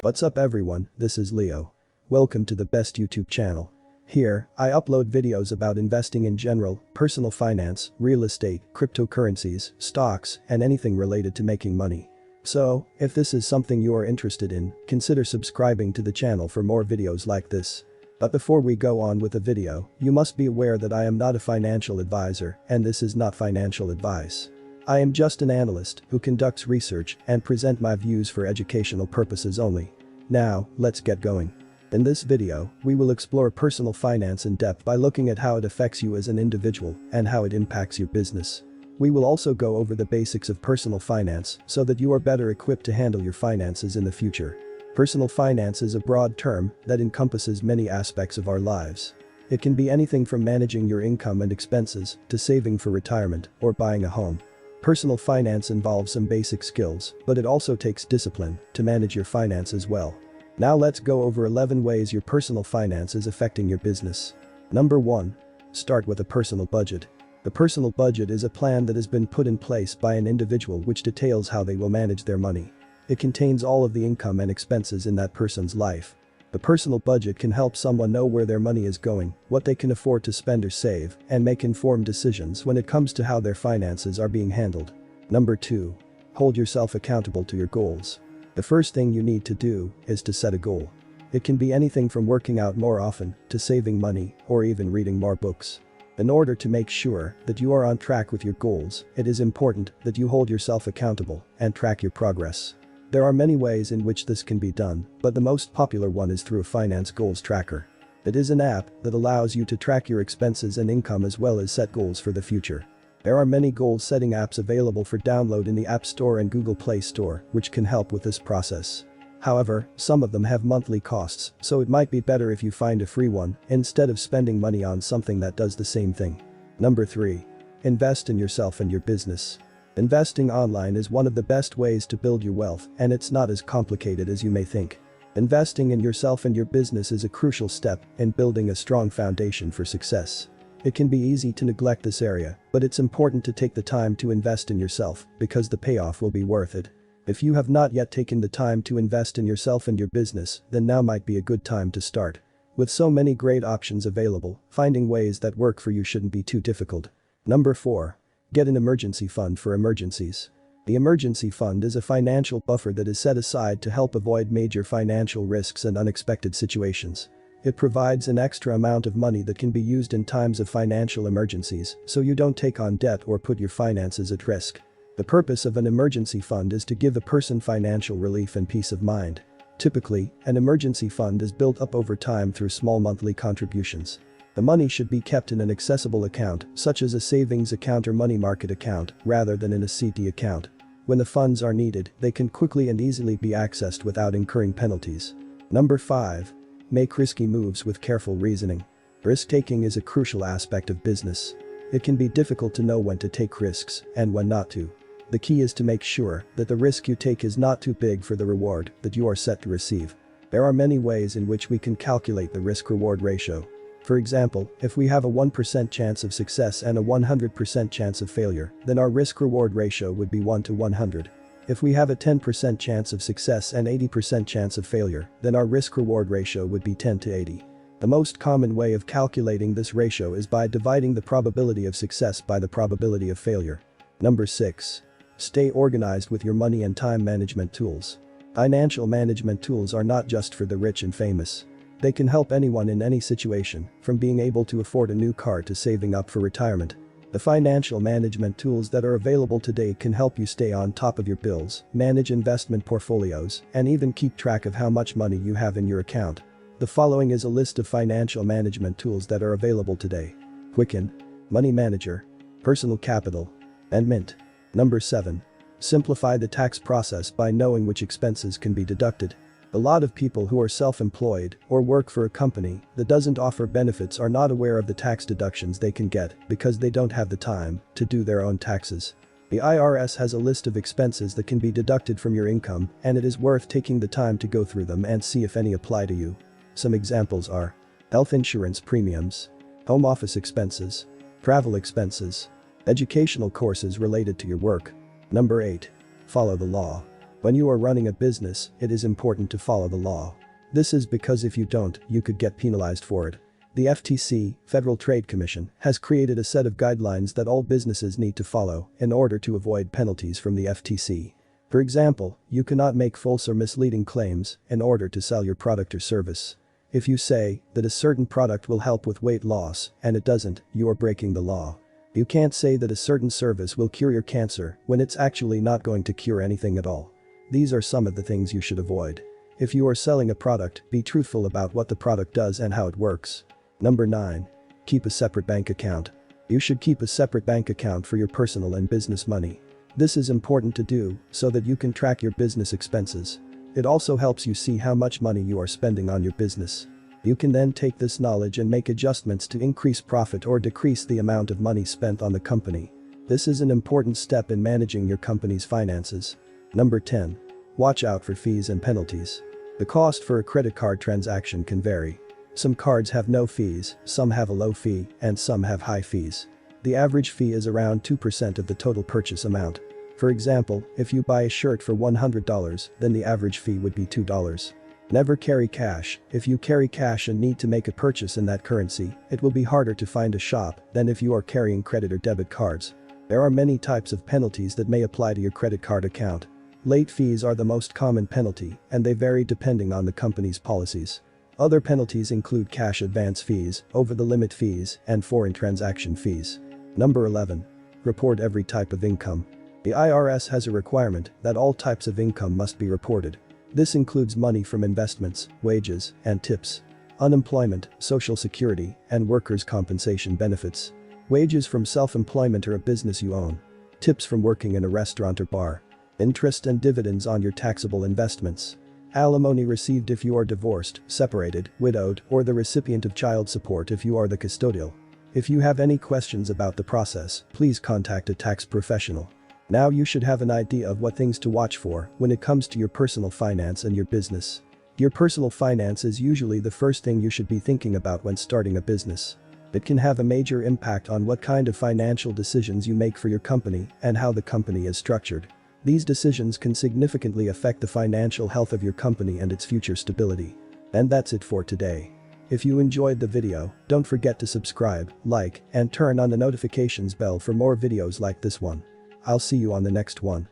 What's up everyone, this is Leo. Welcome to the best YouTube channel. Here, I upload videos about investing in general, personal finance, real estate, cryptocurrencies, stocks, and anything related to making money. So, if this is something you are interested in, consider subscribing to the channel for more videos like this. But before we go on with the video, you must be aware that I am not a financial advisor, and this is not financial advice. I am just an analyst who conducts research and present my views for educational purposes only. Now, let's get going. In this video, we will explore personal finance in depth by looking at how it affects you as an individual and how it impacts your business. We will also go over the basics of personal finance so that you are better equipped to handle your finances in the future. Personal finance is a broad term that encompasses many aspects of our lives. It can be anything from managing your income and expenses to saving for retirement or buying a home. Personal finance involves some basic skills, but it also takes discipline to manage your finances well. Now let's go over 11 ways your personal finance is affecting your business. Number 1. Start with a personal budget. The personal budget is a plan that has been put in place by an individual which details how they will manage their money. It contains all of the income and expenses in that person's life. The personal budget can help someone know where their money is going, what they can afford to spend or save, and make informed decisions when it comes to how their finances are being handled. Number 2. Hold yourself accountable to your goals. The first thing you need to do is to set a goal. It can be anything from working out more often to saving money or even reading more books. In order to make sure that you are on track with your goals, it is important that you hold yourself accountable and track your progress. There are many ways in which this can be done, but the most popular one is through a finance goals tracker. It is an app that allows you to track your expenses and income as well as set goals for the future. There are many goal-setting apps available for download in the App Store and Google Play Store, which can help with this process. However, some of them have monthly costs, so it might be better if you find a free one instead of spending money on something that does the same thing. Number 3. Invest in yourself and your business. Investing online is one of the best ways to build your wealth, and it's not as complicated as you may think. Investing in yourself and your business is a crucial step in building a strong foundation for success. It can be easy to neglect this area, but it's important to take the time to invest in yourself because the payoff will be worth it. If you have not yet taken the time to invest in yourself and your business, then now might be a good time to start. With so many great options available, finding ways that work for you shouldn't be too difficult. Number 4. Get an emergency fund for emergencies. The emergency fund is a financial buffer that is set aside to help avoid major financial risks and unexpected situations. It provides an extra amount of money that can be used in times of financial emergencies, so you don't take on debt or put your finances at risk. The purpose of an emergency fund is to give a person financial relief and peace of mind. Typically, an emergency fund is built up over time through small monthly contributions. The money should be kept in an accessible account, such as a savings account or money market account, rather than in a CD account. When the funds are needed, they can quickly and easily be accessed without incurring penalties. Number 5. Make risky moves with careful reasoning. Risk-taking is a crucial aspect of business. It can be difficult to know when to take risks and when not to. The key is to make sure that the risk you take is not too big for the reward that you are set to receive. There are many ways in which we can calculate the risk-reward ratio. For example, if we have a 1% chance of success and a 100% chance of failure, then our risk-reward ratio would be 1 to 100. If we have a 10% chance of success and 80% chance of failure, then our risk-reward ratio would be 10 to 80. The most common way of calculating this ratio is by dividing the probability of success by the probability of failure. Number 6. Stay organized with your money and time management tools. Financial management tools are not just for the rich and famous. They can help anyone in any situation, from being able to afford a new car to saving up for retirement. The financial management tools that are available today can help you stay on top of your bills, manage investment portfolios, and even keep track of how much money you have in your account. The following is a list of financial management tools that are available today: Quicken, Money Manager, Personal Capital, and Mint. Number 7. Simplify the tax process by knowing which expenses can be deducted. A lot of people who are self-employed or work for a company that doesn't offer benefits are not aware of the tax deductions they can get because they don't have the time to do their own taxes. The IRS has a list of expenses that can be deducted from your income, and it is worth taking the time to go through them and see if any apply to you. Some examples are health insurance premiums, home office expenses, travel expenses, educational courses related to your work. Number 8. Follow the law. When you are running a business, it is important to follow the law. This is because if you don't, you could get penalized for it. The FTC, Federal Trade Commission, has created a set of guidelines that all businesses need to follow in order to avoid penalties from the FTC. For example, you cannot make false or misleading claims in order to sell your product or service. If you say that a certain product will help with weight loss and it doesn't, you are breaking the law. You can't say that a certain service will cure your cancer when it's actually not going to cure anything at all. These are some of the things you should avoid. If you are selling a product, be truthful about what the product does and how it works. Number 9. Keep a separate bank account. You should keep a separate bank account for your personal and business money. This is important to do so that you can track your business expenses. It also helps you see how much money you are spending on your business. You can then take this knowledge and make adjustments to increase profit or decrease the amount of money spent on the company. This is an important step in managing your company's finances. Number 10. Watch out for fees and penalties. The cost for a credit card transaction can vary. Some cards have no fees, some have a low fee, and some have high fees. The average fee is around 2% of the total purchase amount. For example, if you buy a shirt for $100, then the average fee would be $2. Never carry cash. If you carry cash and need to make a purchase in that currency, it will be harder to find a shop than if you are carrying credit or debit cards. There are many types of penalties that may apply to your credit card account. Late fees are the most common penalty, and they vary depending on the company's policies. Other penalties include cash advance fees, over-the-limit fees, and foreign transaction fees. Number 11. Report every type of income. The IRS has a requirement that all types of income must be reported. This includes money from investments, wages, and tips, unemployment, social security, and workers' compensation benefits, wages from self-employment or a business you own, tips from working in a restaurant or bar, interest and dividends on your taxable investments, alimony received if you are divorced, separated, widowed, or the recipient of child support if you are the custodial. If you have any questions about the process, please contact a tax professional. Now you should have an idea of what things to watch for when it comes to your personal finance and your business. Your personal finance is usually the first thing you should be thinking about when starting a business. It can have a major impact on what kind of financial decisions you make for your company and how the company is structured. These decisions can significantly affect the financial health of your company and its future stability. And that's it for today. If you enjoyed the video, don't forget to subscribe, like, and turn on the notifications bell for more videos like this one. I'll see you on the next one.